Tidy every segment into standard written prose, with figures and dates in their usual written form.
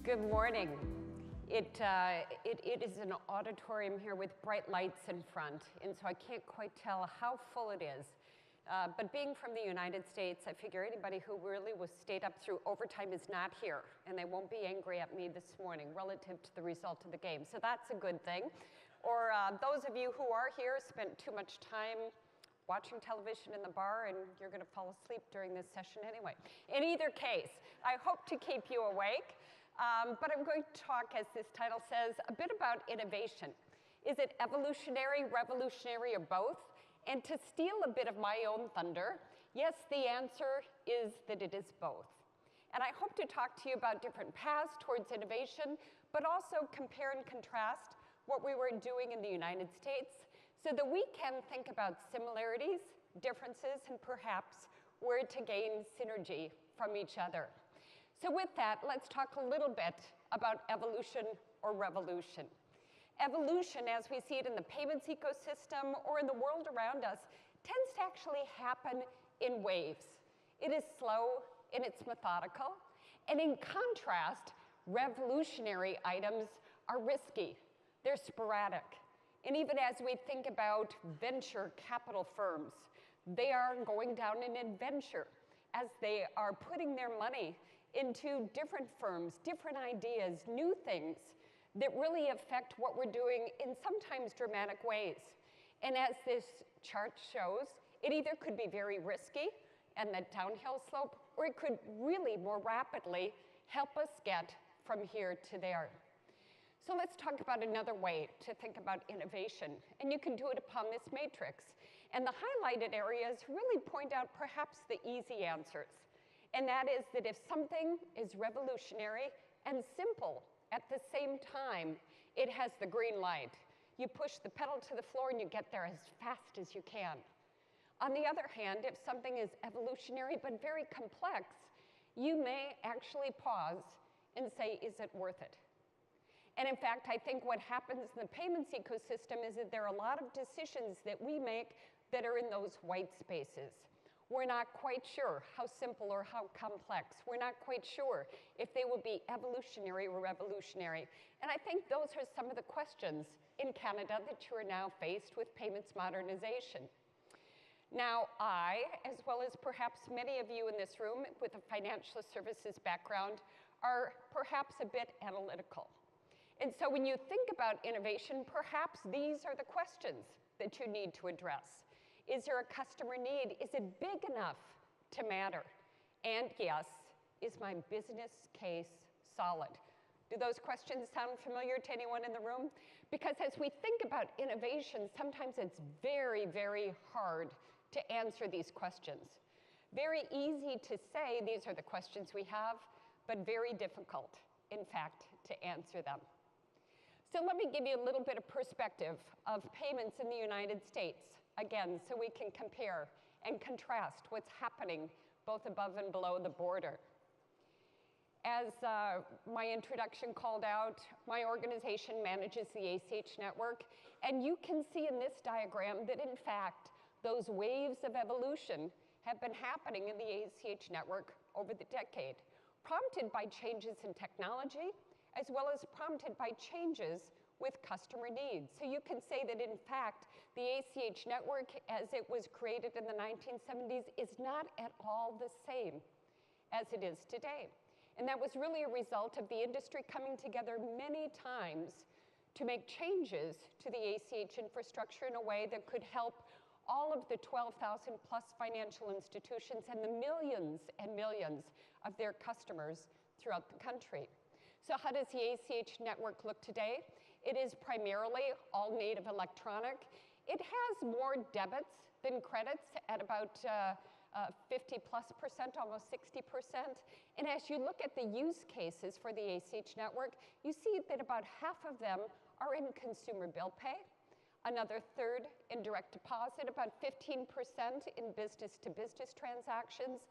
Good morning. It is an auditorium here with bright lights in front, and so I can't quite tell how full it is. But being from the United States, I figure anybody who really was stayed up through overtime is not here, and they won't be angry at me this morning relative to the result of the game. So that's a good thing. Or those of you who are here spent too much time watching television in the bar, and you're going to fall asleep during this session anyway. In either case, I hope to keep you awake. But I'm going to talk, as this title says, a bit about innovation. Is it evolutionary, revolutionary, or both? And to steal a bit of my own thunder, yes, the answer is that it is both. And I hope to talk to you about different paths towards innovation, but also compare and contrast what we were doing in the United States so that we can think about similarities, differences, and perhaps where to gain synergy from each other. So with that, let's talk a little bit about evolution or revolution. Evolution, as we see it in the payments ecosystem or in the world around us, tends to actually happen in waves. It is slow and it's methodical. And in contrast, revolutionary items are risky. They're sporadic. And even as we think about venture capital firms, they are going down an adventure as they are putting their money into different firms, different ideas, new things that really affect what we're doing in sometimes dramatic ways. And as this chart shows, it either could be very risky and that downhill slope, or it could really more rapidly help us get from here to there. So let's talk about another way to think about innovation, and you can do it upon this matrix. And the highlighted areas really point out perhaps the easy answers. And that is that if something is revolutionary and simple at the same time, it has the green light. You push the pedal to the floor and you get there as fast as you can. On the other hand, if something is evolutionary but very complex, you may actually pause and say, is it worth it? And in fact, I think what happens in the payments ecosystem is that there are a lot of decisions that we make that are in those white spaces. We're not quite sure how simple or how complex. We're not quite sure if they will be evolutionary or revolutionary. And I think those are some of the questions in Canada that you are now faced with payments modernization. Now, I, as well as perhaps many of you in this room with a financial services background, are perhaps a bit analytical. And so when you think about innovation, perhaps these are the questions that you need to address. Is there a customer need? Is it big enough to matter? And yes, is my business case solid? Do those questions sound familiar to anyone in the room? Because as we think about innovation, sometimes it's very, very hard to answer these questions. Very easy to say these are the questions we have, but very difficult, in fact, to answer them. So let me give you a little bit of perspective of payments in the United States, again, so we can compare and contrast what's happening both above and below the border. As my introduction called out, my organization manages the ACH network, and you can see in this diagram that, in fact, those waves of evolution have been happening in the ACH network over the decade, prompted by changes in technology, as well as prompted by changes with customer needs. So you can say that, in fact, the ACH network, as it was created in the 1970s, is not at all the same as it is today. And that was really a result of the industry coming together many times to make changes to the ACH infrastructure in a way that could help all of the 12,000 plus financial institutions and the millions and millions of their customers throughout the country. So how does the ACH network look today? It is primarily all native electronic. It has more debits than credits at about 50+%, almost 60%. And as you look at the use cases for the ACH network, you see that about half of them are in consumer bill pay, another third in direct deposit, about 15% in business-to-business transactions,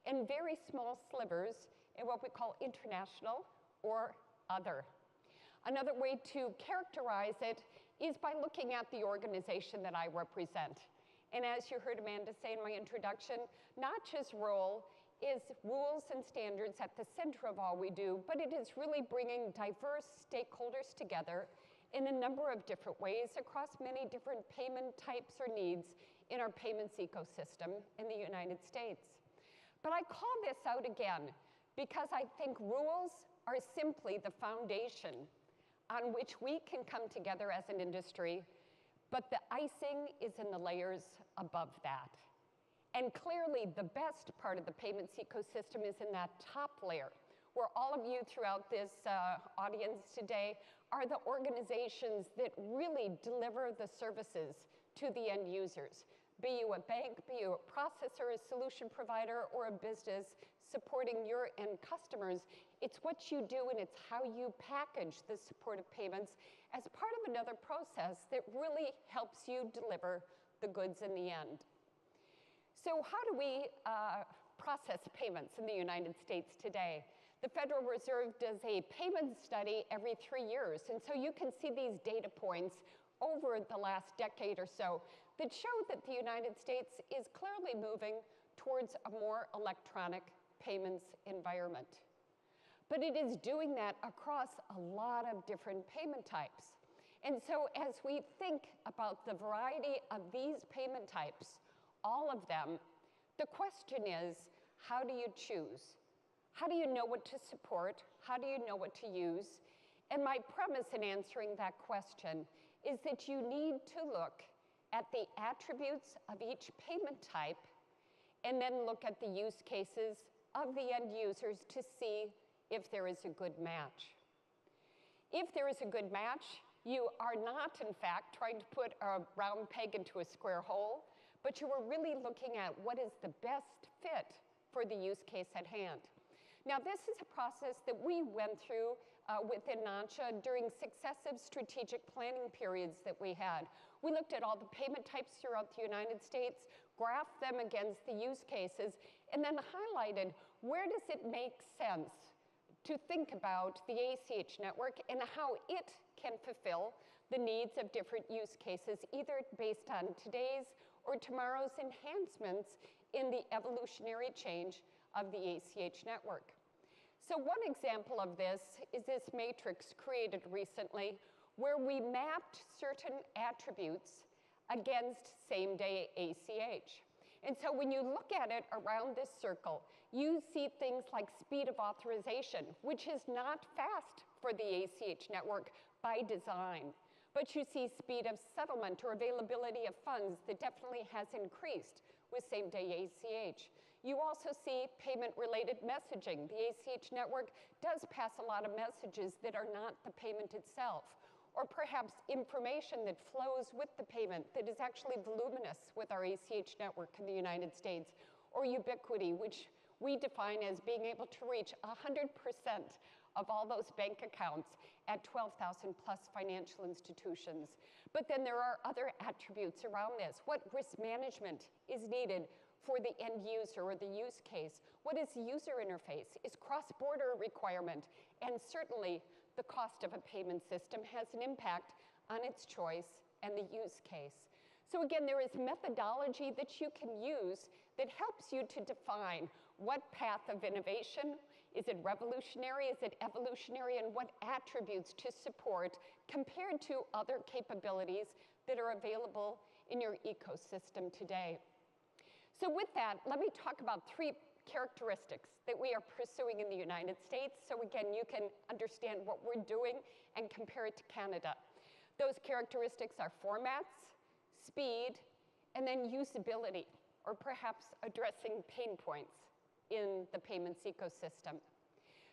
and very small slivers in what we call international or other. Another way to characterize it is by looking at the organization that I represent. And as you heard Amanda say in my introduction, NACHA's role is rules and standards at the center of all we do, but it is really bringing diverse stakeholders together in a number of different ways across many different payment types or needs in our payments ecosystem in the United States. But I call this out again because I think rules are simply the foundation on which we can come together as an industry, but the icing is in the layers above that. And clearly, the best part of the payments ecosystem is in that top layer, where all of you throughout this audience today are the organizations that really deliver the services to the end users. Be you a bank, be you a processor, a solution provider, or a business supporting your end customers, it's what you do and it's how you package the support of payments as part of another process that really helps you deliver the goods in the end. So how do we process payments in the United States today? The Federal Reserve does a payment study every 3 years, and so you can see these data points over the last decade or so that show that the United States is clearly moving towards a more electronic payments environment. But it is doing that across a lot of different payment types. And so as we think about the variety of these payment types, all of them, the question is, how do you choose? How do you know what to support? How do you know what to use? And my premise in answering that question is that you need to look at the attributes of each payment type and then look at the use cases of the end users to see if there is a good match. If there is a good match, you are not, in fact, trying to put a round peg into a square hole, but you are really looking at what is the best fit for the use case at hand. Now, this is a process that we went through within NACHA during successive strategic planning periods that we had. We looked at all the payment types throughout the United States, graphed them against the use cases, and then highlighted where does it make sense to think about the ACH network and how it can fulfill the needs of different use cases, either based on today's or tomorrow's enhancements in the evolutionary change of the ACH network. So one example of this is this matrix created recently where we mapped certain attributes against same-day ACH. And so when you look at it around this circle, you see things like speed of authorization, which is not fast for the ACH network by design. But you see speed of settlement or availability of funds that definitely has increased with same-day ACH. You also see payment-related messaging. The ACH network does pass a lot of messages that are not the payment itself, or perhaps information that flows with the payment that is actually voluminous with our ACH network in the United States, or ubiquity, which we define as being able to reach 100% of all those bank accounts at 12,000 plus financial institutions. But then there are other attributes around this. What risk management is needed for the end user or the use case? What is user interface? Is cross-border requirement? And certainly the cost of a payment system has an impact on its choice and the use case. So again, there is methodology that you can use that helps you to define what path of innovation. Is it revolutionary? Is it evolutionary? And what attributes to support compared to other capabilities that are available in your ecosystem today? So with that, let me talk about 3 characteristics that we are pursuing in the United States. So again, you can understand what we're doing and compare it to Canada. Those characteristics are formats, speed, and then usability, or perhaps addressing pain points in the payments ecosystem.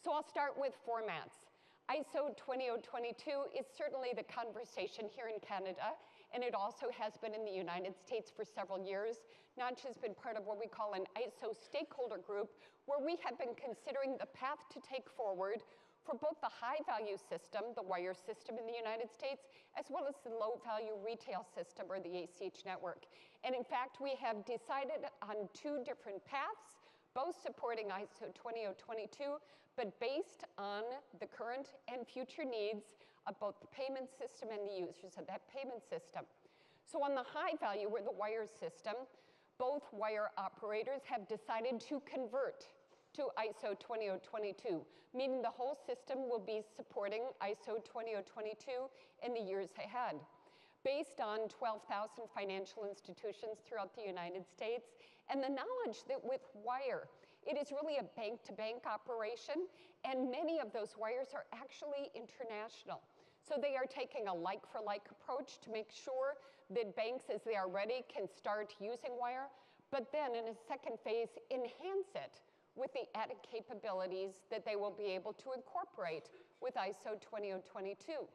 So I'll start with formats. ISO 20022 is certainly the conversation here in Canada, and it also has been in the United States for several years. NACHA has been part of what we call an ISO stakeholder group, where we have been considering the path to take forward for both the high-value system, the wire system in the United States, as well as the low-value retail system, or the ACH network. And in fact, we have decided on 2 different paths, both supporting ISO 20022, but based on the current and future needs of both the payment system and the users of that payment system. So on the high value, or the wire system, both wire operators have decided to convert to ISO 20022, meaning the whole system will be supporting ISO 20022 in the years ahead. Based on 12,000 financial institutions throughout the United States, and the knowledge that with wire, it is really a bank-to-bank operation, and many of those wires are actually international. So they are taking a like-for-like approach to make sure that banks, as they are ready, can start using wire, but then in a second phase, enhance it with the added capabilities that they will be able to incorporate with ISO 20022.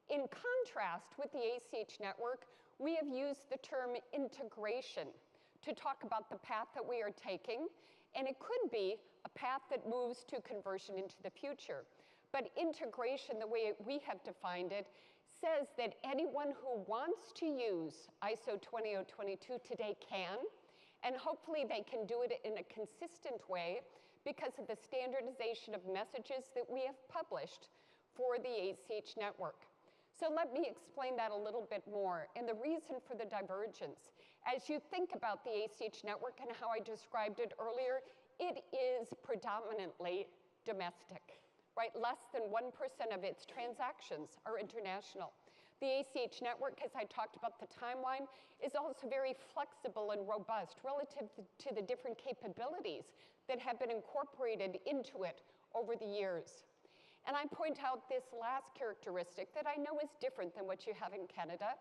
In contrast with the ACH network, we have used the term integration to talk about the path that we are taking, and it could be a path that moves to conversion into the future. But integration, the way we have defined it, says that anyone who wants to use ISO 20022 today can, and hopefully they can do it in a consistent way because of the standardization of messages that we have published for the ACH network. So let me explain that a little bit more, and the reason for the divergence. As you think about the ACH network and how I described it earlier, it is predominantly domestic, right? Less than 1% of its transactions are international. The ACH network, as I talked about the timeline, is also very flexible and robust relative to the different capabilities that have been incorporated into it over the years. And I point out this last characteristic that I know is different than what you have in Canada,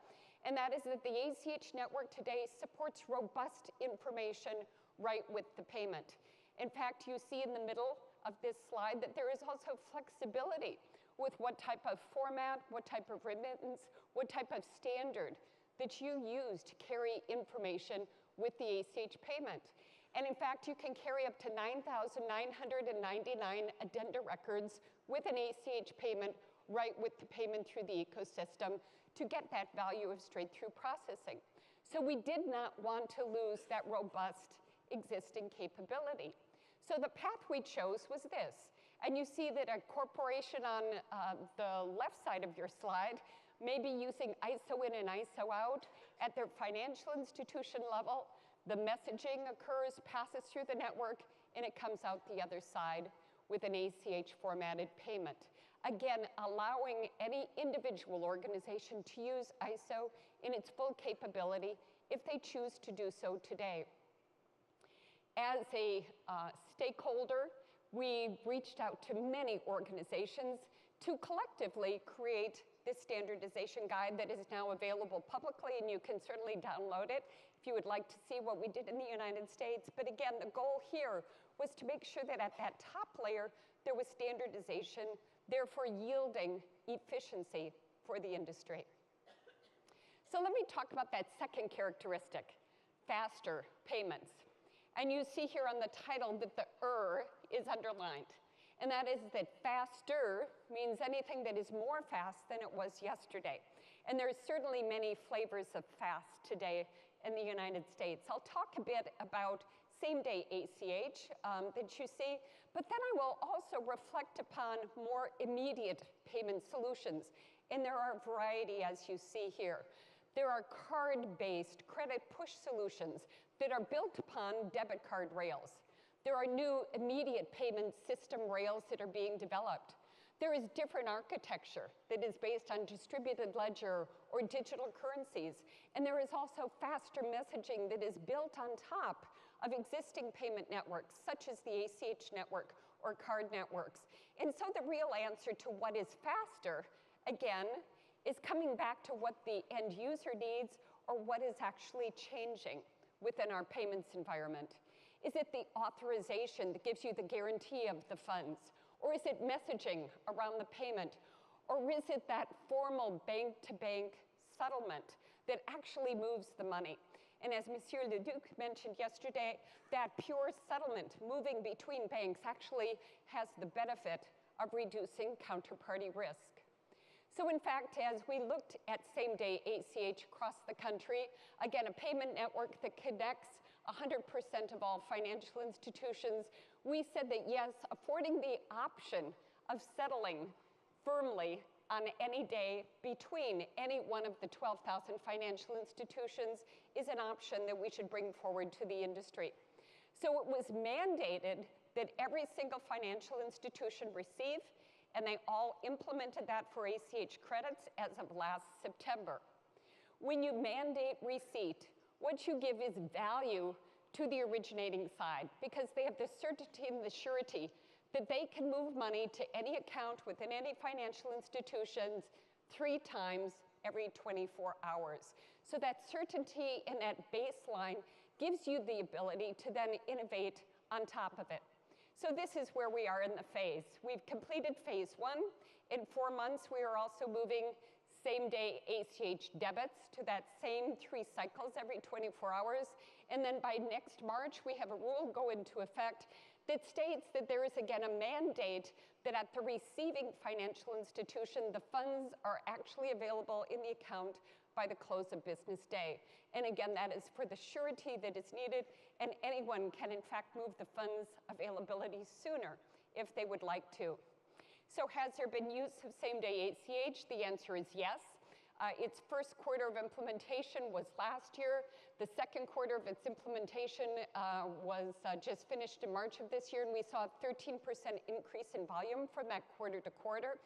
and that is that the ACH network today supports robust information right with the payment. In fact, you see in the middle of this slide that there is also flexibility with what type of format, what type of remittance, what type of standard that you use to carry information with the ACH payment. And in fact, you can carry up to 9,999 addenda records with an ACH payment right with the payment through the ecosystem to get that value of straight-through processing. So we did not want to lose that robust existing capability. So the path we chose was this. And you see that a corporation on the left side of your slide may be using ISO in and ISO out at their financial institution level. The messaging occurs, passes through the network, and it comes out the other side with an ACH formatted payment. Again, allowing any individual organization to use ISO in its full capability if they choose to do so today. As a stakeholder, we reached out to many organizations to collectively create this standardization guide that is now available publicly, and you can certainly download it if you would like to see what we did in the United States. But again, the goal here was to make sure that at that top layer, there was standardization, therefore yielding efficiency for the industry. So let me talk about that second characteristic, faster payments. And you see here on the title that the is underlined. And that is that faster means anything that is more fast than it was yesterday. And there's certainly many flavors of fast today in the United States. I'll talk a bit about same-day ACH that you see, but then I will also reflect upon more immediate payment solutions. And there are a variety, as you see here. There are card-based credit push solutions that are built upon debit card rails. There are new immediate payment system rails that are being developed. There is different architecture that is based on distributed ledger or digital currencies. And there is also faster messaging that is built on top of existing payment networks, such as the ACH network or card networks. And so the real answer to what is faster, again, is coming back to what the end user needs or what is actually changing within our payments environment. Is it the authorization that gives you the guarantee of the funds? Or is it messaging around the payment? Or is it that formal bank-to-bank settlement that actually moves the money? And as Monsieur Leduc mentioned yesterday, that pure settlement moving between banks actually has the benefit of reducing counterparty risk. So in fact, as we looked at same-day ACH across the country, again, a payment network that connects 100% of all financial institutions, we said that yes, affording the option of settling firmly on any day between any one of the 12,000 financial institutions is an option that we should bring forward to the industry. So it was mandated that every single financial institution receive, and they all implemented that for ACH credits as of last September. When you mandate receipt, what you give is value to the originating side because they have the certainty and the surety that they can move money to any account within any financial institutions 3 times every 24 hours. So that certainty and that baseline gives you the ability to then innovate on top of it. So this is where we are in the phase. We've completed phase 1. In 4 months, we are also moving same-day ACH debits to that same 3 cycles every 24 hours. And then by next March, we have a rule go into effect that states that there is, again, a mandate that at the receiving financial institution, the funds are actually available in the account by the close of business day. And again, that is for the surety that is needed, and anyone can, in fact, move the funds availability sooner if they would like to. So has there been use of same-day ACH? The answer is yes. Its first quarter of implementation was last year. The second quarter of its implementation was just finished in March of this year, and we saw a 13% increase in volume from that quarter to quarter.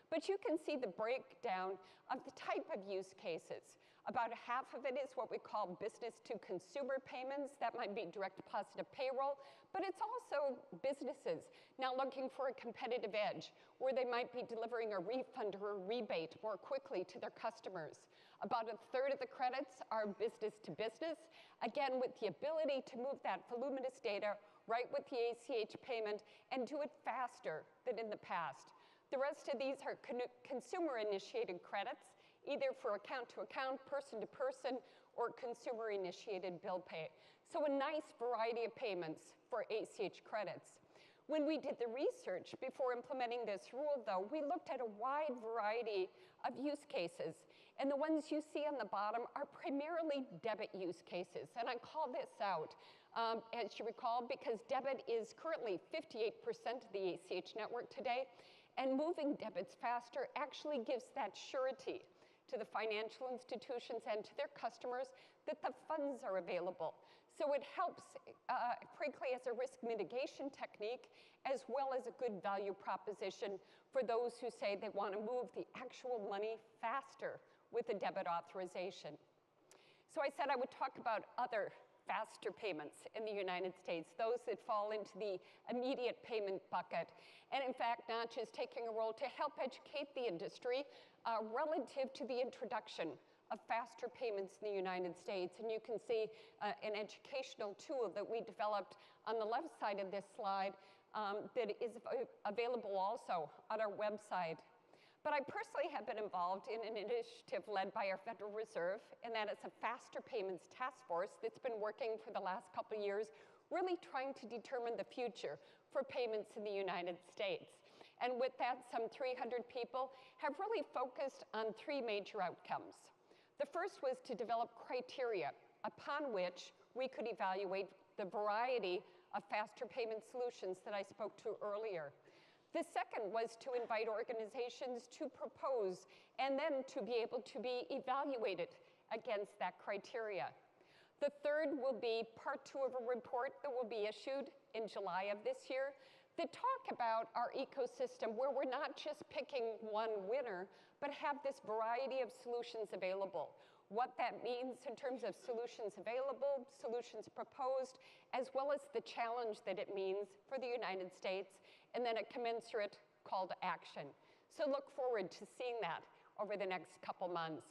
But you can see the breakdown of the type of use cases. About half of it is what we call business-to-consumer payments. That might be direct deposit of payroll, but it's also businesses now looking for a competitive edge where they might be delivering a refund or a rebate more quickly to their customers. About a third of the credits are business-to-business, again with the ability to move that voluminous data right with the ACH payment and do it faster than in the past. The rest of these are consumer-initiated credits, either for account-to-account, person-to-person, or consumer-initiated bill pay. So a nice variety of payments for ACH credits. When we did the research before implementing this rule, though, we looked at a wide variety of use cases. And the ones you see on the bottom are primarily debit use cases. And I call this out, as you recall, because debit is currently 58% of the ACH network today. And moving debits faster actually gives that surety to the financial institutions and to their customers that the funds are available. So it helps, frankly, as a risk mitigation technique, as well as a good value proposition for those who say they want to move the actual money faster with a debit authorization. So I said I would talk about other faster payments in the United States, those that fall into the immediate payment bucket. And in fact, NACHA is taking a role to help educate the industry relative to the introduction of faster payments in the United States. And you can see an educational tool that we developed on the left side of this slide that is available also on our website. But I personally have been involved in an initiative led by our Federal Reserve, and that is a faster payments task force that's been working for the last couple of years, really trying to determine the future for payments in the United States. And with that, some 300 people have really focused on 3 major outcomes. The first was to develop criteria upon which we could evaluate the variety of faster payment solutions that I spoke to earlier. The second was to invite organizations to propose and then to be able to be evaluated against that criteria. The third will be part 2 of a report that will be issued in July of this year that talk about our ecosystem where we're not just picking one winner, but have this variety of solutions available. What that means in terms of solutions available, solutions proposed, as well as the challenge that it means for the United States, and then a commensurate call to action. So look forward to seeing that over the next couple months.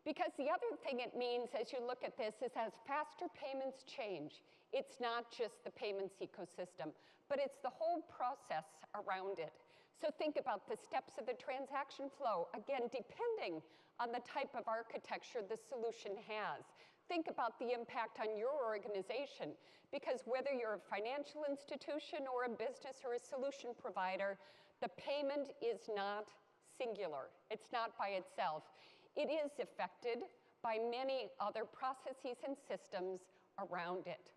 Because the other thing it means as you look at this is as faster payments change, it's not just the payments ecosystem, but it's the whole process around it. So think about the steps of the transaction flow, again, depending on the type of architecture the solution has. Think about the impact on your organization, because whether you're a financial institution or a business or a solution provider, the payment is not singular. It's not by itself. It is affected by many other processes and systems around it.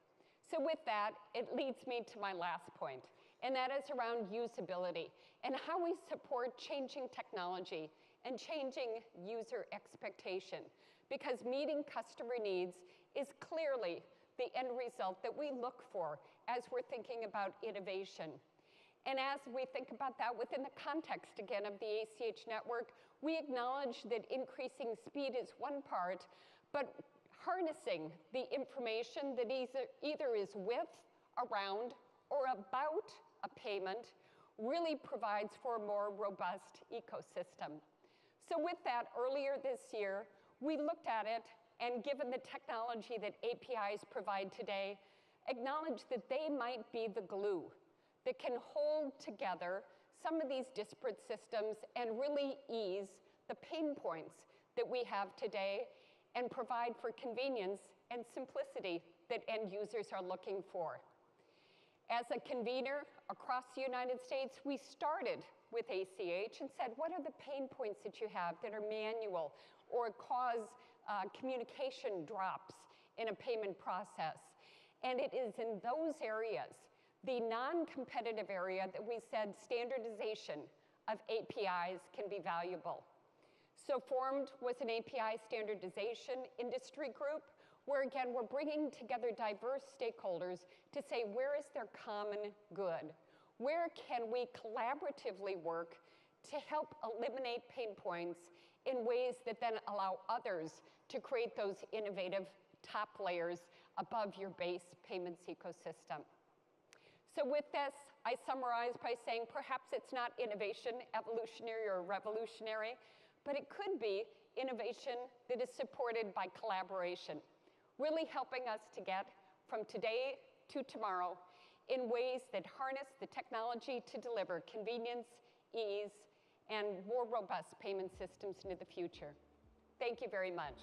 So with that, it leads me to my last point. and that is around usability and how we support changing technology and changing user expectation, because meeting customer needs is clearly the end result that we look for as we're thinking about innovation. And as we think about that within the context, again, of the ACH network, we acknowledge that increasing speed is one part, but harnessing the information that either is with, around, or about a payment really provides for a more robust ecosystem. So with that, earlier this year, we looked at it, and given the technology that APIs provide today, acknowledged that they might be the glue that can hold together some of these disparate systems and really ease the pain points that we have today and provide for convenience and simplicity that end users are looking for. As a convener across the United States, we started with ACH and said, what are the pain points that you have that are manual or cause communication drops in a payment process? And it is in those areas, the non-competitive area, that we said standardization of APIs can be valuable. So formed was an API standardization industry group where, again, we're bringing together diverse stakeholders to say, where is their common good? Where can we collaboratively work to help eliminate pain points in ways that then allow others to create those innovative top layers above your base payments ecosystem? So with this, I summarize by saying perhaps it's not innovation, evolutionary or revolutionary, but it could be innovation that is supported by collaboration, really helping us to get from today to tomorrow in ways that harness the technology to deliver convenience, ease, and more robust payment systems into the future. Thank you very much.